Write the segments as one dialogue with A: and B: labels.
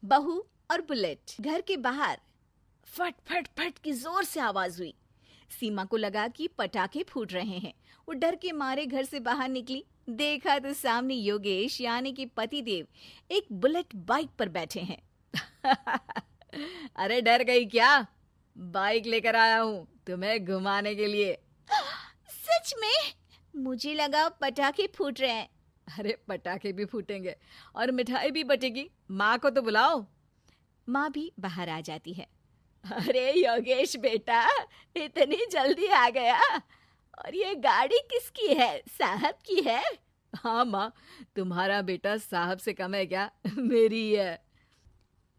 A: बहू और बुलेट। घर के बाहर फट फट फट की जोर से आवाज हुई। सीमा को लगा कि पटाखे फूट रहे हैं। वो डर के मारे घर से बाहर निकली। देखा तो सामने योगेश यानी कि पतिदेव एक बुलेट बाइक पर बैठे हैं। अरे डर गई क्या? बाइक लेकर आया हूँ तुम्हें घुमाने के लिए। सच में? मुझे लगा पटाखे फूट रहे हैं। अरे पटाखे भी फूटेंगे और मिठाई भी बटेगी। माँ को तो बुलाओ। माँ भी बाहर आ जाती है। अरे योगेश बेटा, इतनी जल्दी आ गया? और ये गाड़ी किसकी है? साहब की है? हाँ माँ, तुम्हारा बेटा साहब से कम है क्या? मेरी ही है।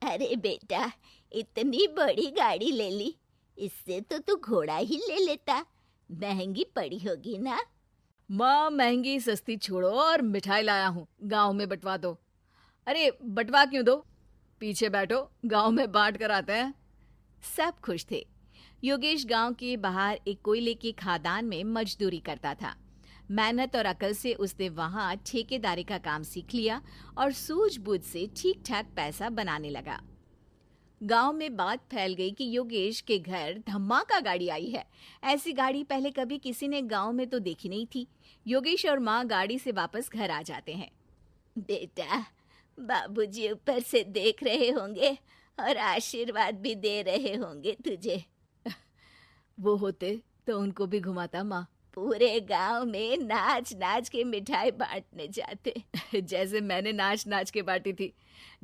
B: अरे बेटा, इतनी बड़ी गाड़ी ले ली। इससे तो तू घोड़ा ही ले लेता। महंगी पड़ी होगी ना?
A: माँ महंगी सस्ती छोड़ो और मिठाई लाया हूँ, गांव में बंटवा दो। अरे बंटवा क्यों दो? पीछे बैठो, गांव में बांट कर आते हैं। सब खुश थे। योगेश गांव के बाहर एक कोयले की खदान में मजदूरी करता था। मेहनत और अकल से उसने वहां ठेकेदारी का काम सीख लिया और सूझबूझ से ठीक ठाक पैसा बनाने लगा। गांव में बात फैल गई कि योगेश के घर धमाका गाड़ी आई है। ऐसी गाड़ी पहले कभी किसी ने गांव में तो देखी नहीं थी। योगेश और माँ गाड़ी से वापस घर आ जाते हैं।
B: बेटा, बाबूजी ऊपर से देख रहे होंगे और आशीर्वाद भी दे रहे होंगे तुझे।
A: वो होते तो उनको भी घुमाता माँ।
B: पूरे गांव में नाच नाच के मिठाई बांटने जाते।
A: जैसे मैंने नाच नाच के बांटी थी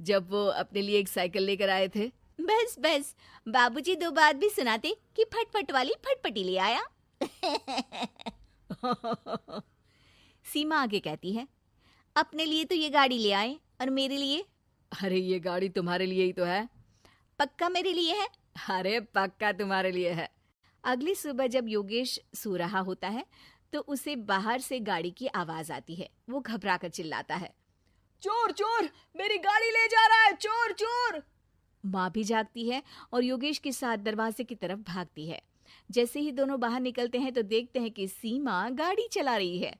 A: जब वो अपने लिए एक साइकिल लेकर आए थे।
B: बस बस, बाबूजी दो बात भी सुनाते कि फटफट वाली फटफटी ले आया।
A: सीमा आगे कहती है,
B: अपने लिए तो ये गाड़ी ले आए और मेरे लिए?
A: अरे ये गाड़ी तुम्हारे लिए ही तो है।
B: पक्का मेरे लिए है?
A: अरे पक्का तुम्हारे लिए है। अगली सुबह जब योगेश सो रहा होता है तो उसे बाहर से गाड़ी की आवाज आती है। वो घबरा कर चिल्लाता है, चोर चोर, मेरी गाड़ी ले जा रहा है, चोर चोर। माँ भी जागती है और योगेश के साथ दरवाजे की तरफ भागती है। जैसे ही दोनों बाहर निकलते हैं तो देखते हैं कि सीमा गाड़ी चला रही है।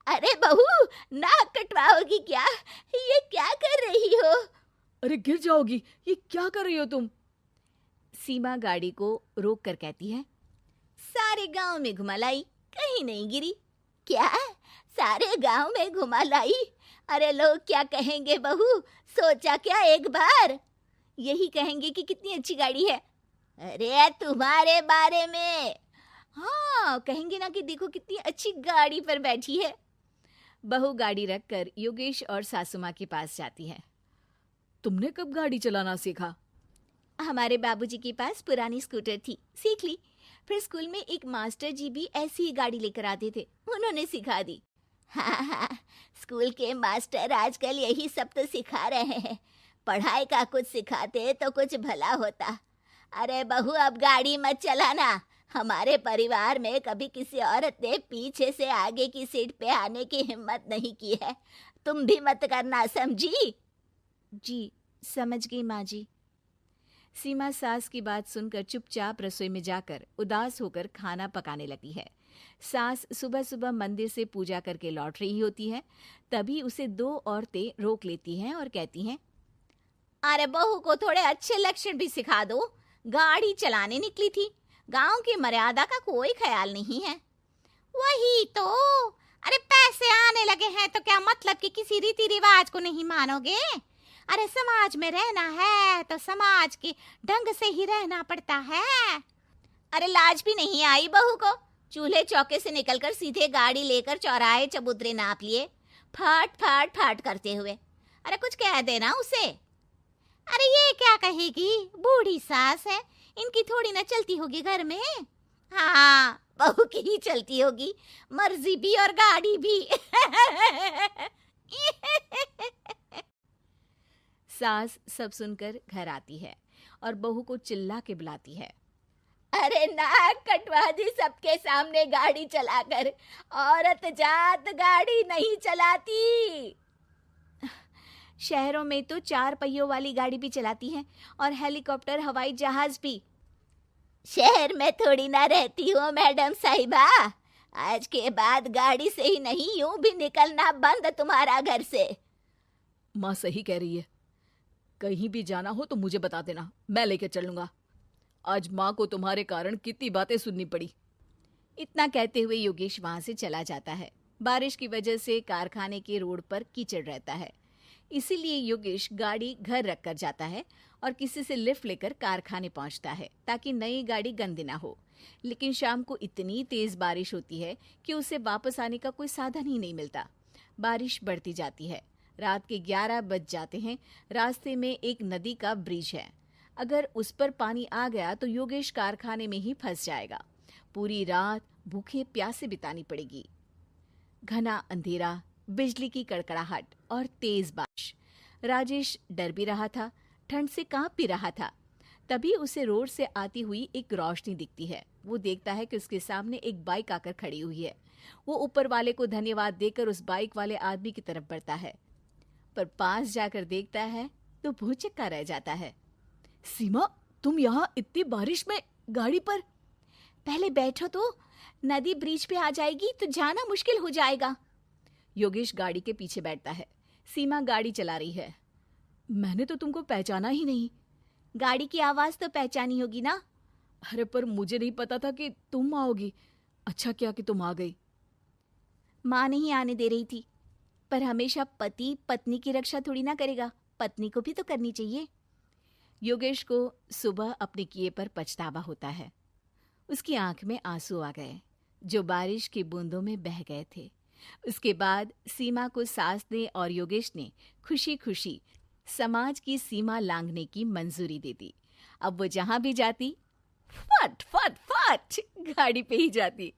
B: अरे बहू, नाक कटवाओगी क्या? ये क्या कर रही हो?
A: अरे गिर जाओगी, ये क्या कर रही हो तुम? सीमा गाड़ी को रोक कर कहती है,
B: सारे गांव में घुमा लाई, कहीं नहीं गिरी। क्या? सारे गांव में घुमा लाई? अरे लोग क्या कहेंगे बहू? सोचा क्या एक बार? यही कहेंगे कि कितनी अच्छी गाड़ी है। अरे तुम्हारे बारे में।
A: हाँ कहेंगे ना कि देखो कितनी अच्छी गाड़ी पर बैठी है। बहू गाड़ी रखकर योगेश और सासू माँ के पास जाती है। तुमने कब गाड़ी चलाना सीखा?
B: हमारे बाबूजी के पास पुरानी स्कूटर थी, सीख ली। फिर स्कूल में एक मास्टर जी भी ऐसी ही गाड़ी लेकर आते थे, उन्होंने सिखा दी। हाँ हाँ, स्कूल के मास्टर आजकल यही सब तो सिखा रहे हैं। पढ़ाई का कुछ सिखाते तो कुछ भला होता। अरे बहू, अब गाड़ी मत चलाना। हमारे परिवार में कभी किसी औरत ने पीछे से आगे की सीट पे आने की हिम्मत नहीं की है। तुम भी मत करना, समझी?
A: जी समझ गई माँ जी। सीमा सास की बात सुनकर चुपचाप रसोई में जाकर उदास होकर खाना पकाने लगती है। सास सुबह सुबह मंदिर से पूजा करके लौट रही होती है। तभी उसे दो औरतें रोक लेती हैं और कहती हैं,
B: अरे बहू को थोड़े अच्छे लक्षण भी सिखा दो। गाड़ी चलाने निकली थी, गांव की मर्यादा का कोई ख्याल नहीं है। वही तो। अरे पैसे आने लगे हैं तो क्या मतलब कि किसी रीति रिवाज को नहीं मानोगे? अरे समाज में रहना है तो समाज के ढंग से ही रहना पड़ता है। अरे लाज भी नहीं आई बहू को? चूल्हे चौके से निकलकर सीधे गाड़ी लेकर चौराहे चबूतरे नाप लिए, फट फट फट करते हुए। अरे कुछ कह देना उसे। अरे ये क्या कहेगी? बूढ़ी सास है, इनकी थोड़ी ना चलती होगी घर में। हाँ, बहू की ही चलती होगी, मर्जी भी और गाड़ी भी।
A: सास सब सुनकर घर आती है और बहू को चिल्ला के बुलाती है,
B: अरे नाक कटवा दी सबके सामने गाड़ी चलाकर। औरत जात गाड़ी नहीं चलाती।
A: शहरों में तो 4 पहियों वाली गाड़ी भी चलाती हैं और हेलीकॉप्टर, हवाई जहाज भी।
B: शहर में थोड़ी ना रहती हो मैडम साहिबा। आज के बाद गाड़ी से ही नहीं, यूं भी निकलना बंद तुम्हारा घर से।
A: माँ सही कह रही है। कहीं भी जाना हो तो मुझे बता देना, मैं लेकर चलूंगा। आज माँ को तुम्हारे कारण कितनी बातें सुननी पड़ी।
B: इतना कहते हुए योगेश वहां से चला जाता है। बारिश की वजह से कारखाने के रोड पर कीचड़ रहता है, इसीलिए योगेश गाड़ी घर रख कर जाता है और किसी से लिफ्ट लेकर कारखाने पहुंचता है ताकि नई गाड़ी गंदी ना हो। लेकिन शाम को इतनी तेज बारिश होती है कि उसे वापस आने का कोई साधन ही नहीं मिलता। बारिश बढ़ती जाती है। रात के 11 बज जाते हैं। रास्ते में एक नदी का ब्रिज है। अगर उस पर पानी आ गया तो योगेश कारखाने में ही फंस जाएगा। पूरी रात भूखे प्यासे बितानी पड़ेगी। घना अंधेरा, बिजली की कड़कड़ाहट और तेज बारिश। राजेश डर भी रहा था, ठंड से कांप भी रहा था। तभी उसे रोड से आती हुई एक रोशनी दिखती है। वो देखता है कि उसके सामने एक बाइक आकर खड़ी हुई है। वो ऊपर वाले को धन्यवाद देकर उस बाइक वाले आदमी की तरफ बढ़ता है, पर पास जाकर देखता है तो भौचक्का रह जाता है।
A: सीमा, तुम यहाँ इतनी बारिश में गाड़ी पर?
B: पहले बैठो तो, नदी ब्रिज पे आ जाएगी तो जाना मुश्किल हो जाएगा।
A: योगेश गाड़ी के पीछे बैठता है। सीमा गाड़ी चला रही है। मैंने तो तुमको पहचाना ही नहीं।
B: गाड़ी की आवाज तो पहचानी होगी ना।
A: अरे पर मुझे नहीं पता था कि तुम आओगी। अच्छा किया कि तुम आ गई।
B: माँ नहीं आने दे रही थी, पर हमेशा पति पत्नी की रक्षा थोड़ी ना करेगा, पत्नी को भी तो करनी चाहिए।
A: योगेश को सुबह अपने किए पर पछतावा होता है। उसकी आंख में आंसू आ गए जो बारिश की बूंदों में बह गए थे। उसके बाद सीमा को सास ने और योगेश ने खुशी खुशी समाज की सीमा लांघने की मंजूरी दे दी। अब वो जहां भी जाती फट फट फट गाड़ी पे ही जाती।